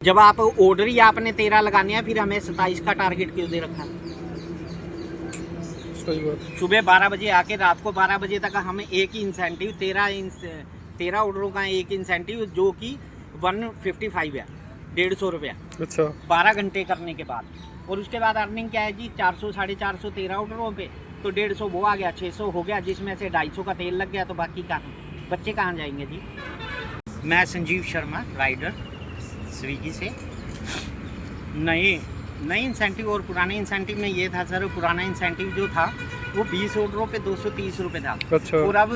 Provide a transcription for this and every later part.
जब आप ऑर्डर ही आपने 13 लगाने हैं, फिर हमें 27 का टारगेट क्यों दे रखा है? सही बात। सुबह 12 बजे आके रात को 12 बजे तक हमें एक ही इंसेंटिव 13 ऑर्डरों का एक इंसेंटिव जो कि 155 है, 150 रुपया। अच्छा 12 घंटे करने के बाद। और उसके बाद अर्निंग क्या है जी? 400 450 13 ऑर्डरों पे तो 150 वो आ गया, 600 हो गया, जिसमें से 250 का तेल लग गया। तो बाकी कहाँ बच्चे कहाँ जाएंगे जी? मैं संजीव शर्मा, राइडर, स्विगी से। नए इंसेंटिव और पुराने इंसेंटिव में ये था सर, पुराना इंसेंटिव जो था वो 20 ऑर्डरों पे 230 रुपये था। अच्छा। और अब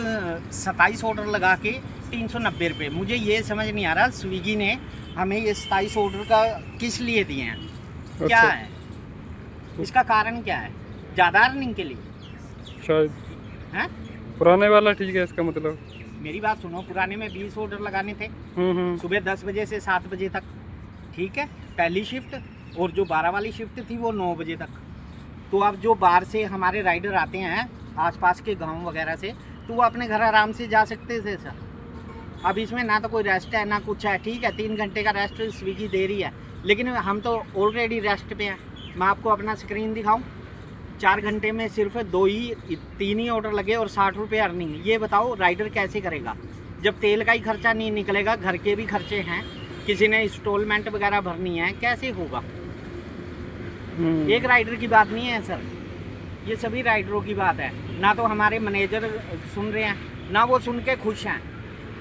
27 ऑर्डर लगा के 390 रुपये। मुझे ये समझ नहीं आ रहा स्विगी ने हमें ये 27 ऑर्डर का किस लिए दिए हैं? क्या अच्छा। है इसका कारण? क्या है? ज़्यादा अर्निंग के लिए शायद हैं? पुराने वाला ठीक है इसका मतलब। मेरी बात सुनो, पुराने में 20 ऑर्डर लगाने थे सुबह 10 बजे से 7 बजे तक, ठीक है, पहली शिफ्ट। और जो 12 वाली शिफ्ट थी वो 9 बजे तक। तो अब जो बाहर से हमारे राइडर आते हैं आसपास के गांव वगैरह से, तो वो अपने घर आराम से जा सकते थे सर। अब इसमें ना तो कोई रेस्ट है ना कुछ है, ठीक है, 3 घंटे का रेस्ट स्विगी दे रही है, लेकिन हम तो ऑलरेडी रेस्ट पे हैं। मैं आपको अपना स्क्रीन दिखाऊं, 4 घंटे में सिर्फ 3 ही ऑर्डर लगे और 60 रुपये अर्निंग। ये बताओ राइडर कैसे करेगा जब तेल का ही खर्चा नहीं निकलेगा, घर के भी खर्चे हैं, किसी ने इंस्टॉलमेंट वगैरह भरनी है, कैसे होगा? एक राइडर की बात नहीं है सर, ये सभी राइडरों की बात है। ना तो हमारे मैनेजर सुन रहे हैं, ना वो सुन के खुश हैं।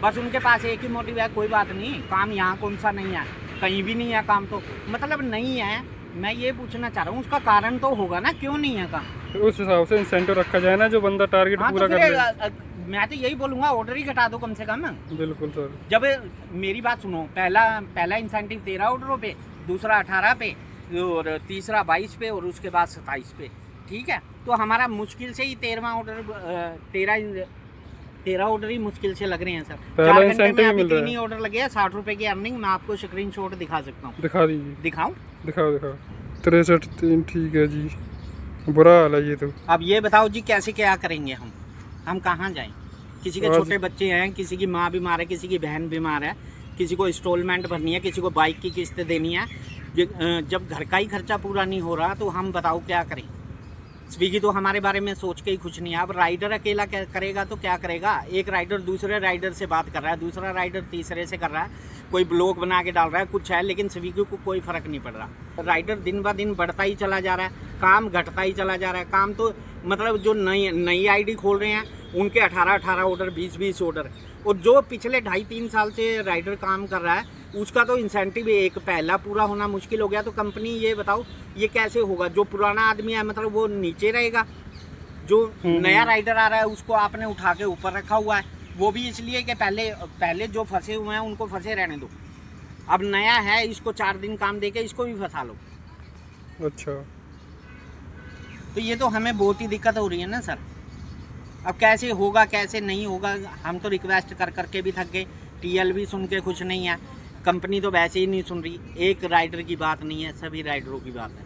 बस उनके पास एक ही मोटिव है, कोई बात नहीं, काम यहाँ कौन सा नहीं है, कहीं भी नहीं है काम, तो मतलब नहीं है। मैं ये पूछना चाह रहा हूँ उसका कारण तो होगा ना, क्यों नहीं है काम? तो उस हिसाब से इंसेंटिव रखा जाए ना, जो बंदा टारगेट पूरा तो कर ले। मैं तो यही बोलूँगा ऑर्डर ही घटा दो कम से कम। बिल्कुल सर। जब मेरी बात सुनो, पहला इंसेंटिव 13 ऑर्डरों पे, दूसरा 18 पे, और तीसरा 22 पे, और उसके बाद 27 पे, ठीक है। तो हमारा मुश्किल से ही 13वां ऑर्डर 13 ऑर्डर ही मुश्किल से लग रहे हैं सर। 4 घंटे में अभी 3 ही ऑर्डर लगे हैं, 60 रुपये की अर्निंग। मैं आपको स्क्रीनशॉट दिखा सकता हूँ। दिखा दीजिए। दिखाऊं? दिखाओ 63 3 ठीक है जी, बुरा हाल है ये तो। अब ये बताओ जी कैसे क्या करेंगे हम कहाँ जाएं? किसी के छोटे बच्चे हैं, किसी की माँ बीमार है, किसी की बहन बीमार है, किसी को इंस्टॉलमेंट भरनी है, किसी को बाइक की किस्त देनी है। जब घर का ही खर्चा पूरा नहीं हो रहा तो हम बताओ क्या करें? स्विगी तो हमारे बारे में सोच के ही कुछ नहीं है। अब राइडर अकेला करेगा तो क्या करेगा? एक राइडर दूसरे राइडर से बात कर रहा है, दूसरा राइडर तीसरे से कर रहा है, कोई ब्लॉग बना के डाल रहा है, कुछ है, लेकिन स्विगी को कोई फर्क नहीं पड़ रहा। राइडर दिन ब दिन बढ़ता ही चला जा रहा है, काम घटता ही चला जा रहा है। काम तो मतलब जो नई आईडी खोल रहे हैं उनके 18 ऑर्डर, 20 ऑर्डर, और जो पिछले 2.5-3 साल से राइडर काम कर रहा है उसका तो इंसेंटिव एक पहला पूरा होना मुश्किल हो गया। तो कंपनी ये बताओ ये कैसे होगा? जो पुराना आदमी है मतलब वो नीचे रहेगा, जो नया राइडर आ रहा है उसको आपने उठा के ऊपर रखा हुआ है, वो भी इसलिए कि पहले जो फंसे हुए हैं उनको फंसे रहने दो। अब नया है, इसको 4 दिन काम दे के इसको भी फंसा लो। अच्छा, तो ये तो हमें बहुत ही दिक्कत हो रही है ना सर। अब कैसे होगा कैसे नहीं होगा? हम तो रिक्वेस्ट कर करके भी थक गए, टीएल भी सुन के खुश नहीं है, कंपनी तो वैसे ही नहीं सुन रही। एक राइडर की बात नहीं है, सभी राइडरों की बात है।